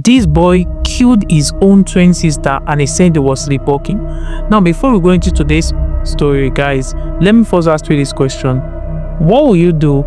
This boy killed his own twin sister and he said he was sleepwalking. Now, before we go into today's story, guys, let me first ask you this question. What will you do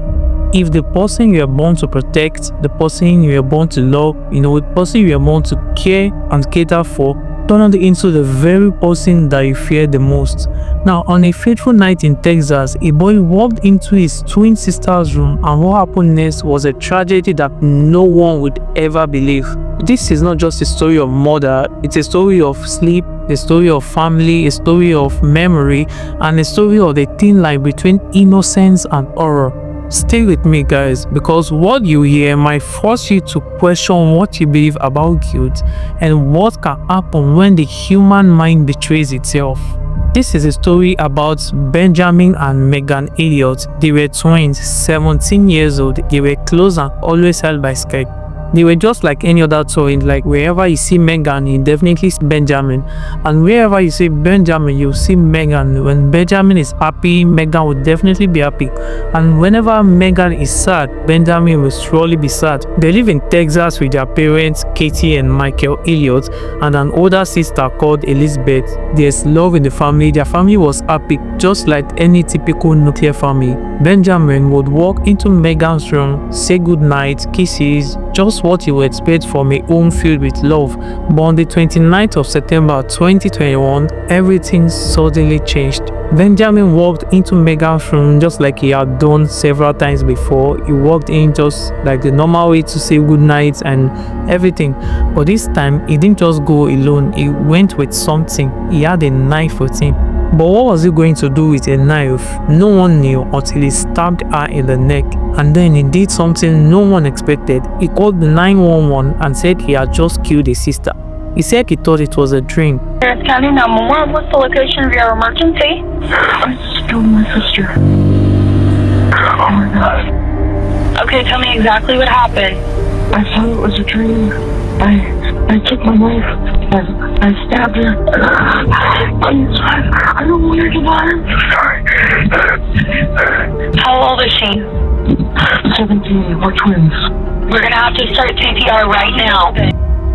if the person you are born to protect, the person you are born to love, the person you are born to care and cater for, turned into the very person that you fear the most? Now, on a fateful night in Texas, a boy walked into his twin sister's room, and what happened next was a tragedy that no one would ever believe. This is not just a story of murder, it's a story of sleep, a story of family, a story of memory, and a story of the thin line between innocence and horror. Stay with me, guys, because what you hear might force you to question what you believe about guilt and what can happen when the human mind betrays itself. This is a story about Benjamin and Megan Elliott. They were twins, 17 years old. They were close and always held by Skype. They were just like any other twin. Like wherever you see Megan, you definitely see Benjamin, and wherever you see Benjamin, you see Megan. When Benjamin is happy, Megan will definitely be happy, and whenever Megan is sad, Benjamin will surely be sad. They live in Texas with their parents, Katie and Michael Elliott, and an older sister called Elizabeth. There's love in the family. Their family was happy, just like any typical nuclear family. Benjamin would walk into Megan's room, say goodnight, kisses, just what you would expect from a home filled with love. But on the 29th of September 2021, everything suddenly changed. Benjamin walked into Megan's room just like he had done several times before. He walked in just like the normal way to say goodnight and everything. But this time, he didn't just go alone. He went with something. He had a knife with him. But what was he going to do with a knife? No one knew until he stabbed her in the neck. And then he did something no one expected. He called 911 and said he had just killed his sister. He said he thought it was a dream. Harris County 911, what's the location of your emergency? I just killed my sister. Oh my God. Okay, tell me exactly what happened. I thought it was a dream. I took my knife and I stabbed her. Please, I don't want her to die. I'm sorry. How old is she? 17. We're twins. We're gonna have to start CPR right now.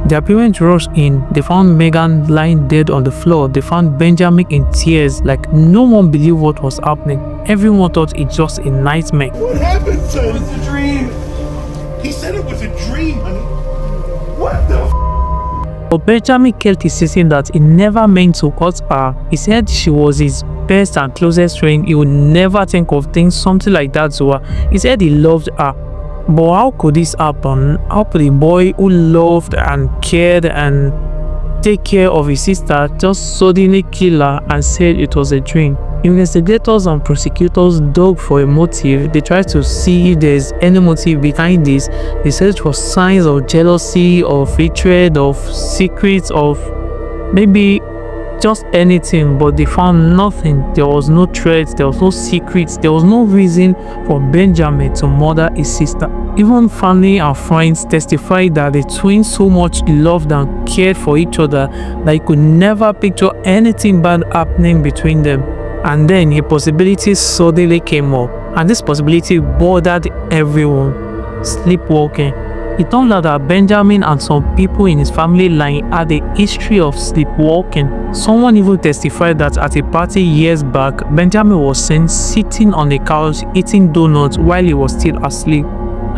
Their parents rushed in. They found Megan lying dead on the floor. They found Benjamin in tears, like no one believed what was happening. Everyone thought it's just a nightmare. What happened, son? It's a dream. He said it was a dream, honey. What the f? But Benjamin kept insisting that he never meant to hurt her. He said she was his best and closest friend. He would never think of doing something like that to her. He said he loved her. But how could this happen? How could a boy who loved and cared and take care of his sister just suddenly kill her and said it was a dream? Investigators and prosecutors dug for a motive. They tried to see if there's any motive behind this. They searched for signs of jealousy, of hatred, of secrets, of maybe just anything, but they found nothing. There was no threats, there was no secrets, there was no reason for Benjamin to murder his sister. Even family and friends testified that the twins so much loved and cared for each other that they could never picture anything bad happening between them. And then a possibility suddenly came up, and this possibility bothered everyone: sleepwalking. It turned out that Benjamin and some people in his family line had a history of sleepwalking. Someone even testified that at a party years back, Benjamin was seen sitting on the couch eating donuts while he was still asleep.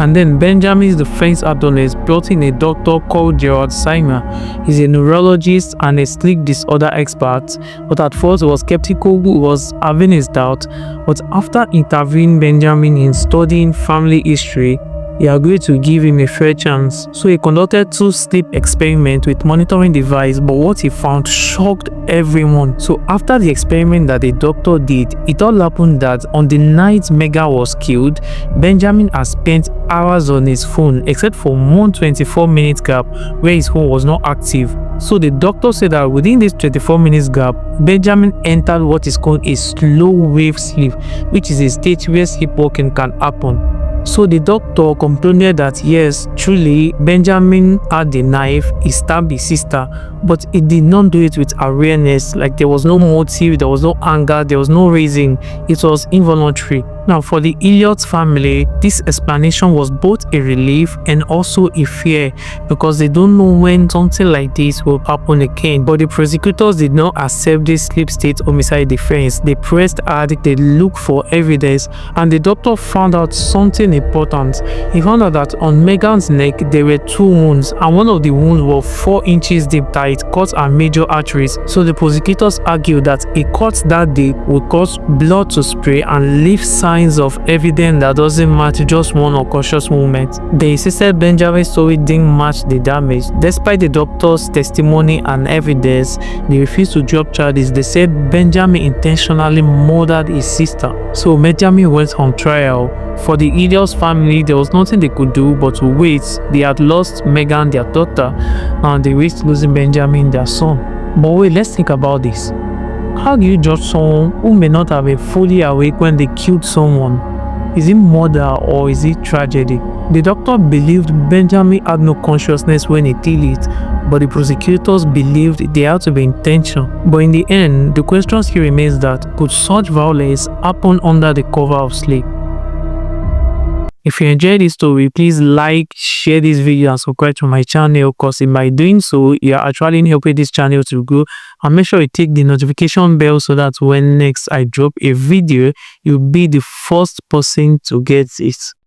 And then Benjamin's defense attorneys brought in a doctor called Gerald Simer. He's a neurologist and a sleep disorder expert, but at first he was skeptical, he was having his doubt. But after interviewing Benjamin in studying family history, he agreed to give him a fair chance. So he conducted 2 sleep experiments with monitoring device, but what he found shocked everyone. So after the experiment that the doctor did, it all happened that on the night Megan was killed, Benjamin had spent hours on his phone, except for one 24-minute gap where his phone was not active. So the doctor said that within this 24 minutes gap, Benjamin entered what is called a slow wave sleep, which is a state where sleepwalking can happen. So the doctor concluded that yes, truly, Benjamin had the knife, he stabbed his sister, but he did not do it with awareness. Like there was no motive, there was no anger, there was no reason. It was involuntary. Now, for the Elliot family, this explanation was both a relief and also a fear because they don't know when something like this will happen again. But the prosecutors did not accept this sleep state homicide defense. They pressed hard, they looked for evidence, and the doctor found out something important. He found out that on Megan's neck there were 2 wounds, and one of the wounds was 4 inches deep that it cut her major arteries. So the prosecutors argued that a cut that deep would cause blood to spray and leave signs of evidence that doesn't match just one unconscious movement. They insisted Benjamin's story didn't match the damage. Despite the doctor's testimony and evidence, they refused to drop charges. They said Benjamin intentionally murdered his sister. So Benjamin went on trial. For the Elliot's family, there was nothing they could do but to wait. They had lost Megan, their daughter, and they risked losing Benjamin, their son. But wait, let's think about this. How do you judge someone who may not have been fully awake when they killed someone? Is it murder or is it tragedy? The doctor believed Benjamin had no consciousness when he killed it, but the prosecutors believed there had to be intention. But in the end, the question still remains that could such violence happen under the cover of sleep? If you enjoyed this story, please like, share this video and subscribe to my channel, because by doing so, you are actually helping this channel to grow. And make sure you take the notification bell so that when next I drop a video, you'll be the first person to get it.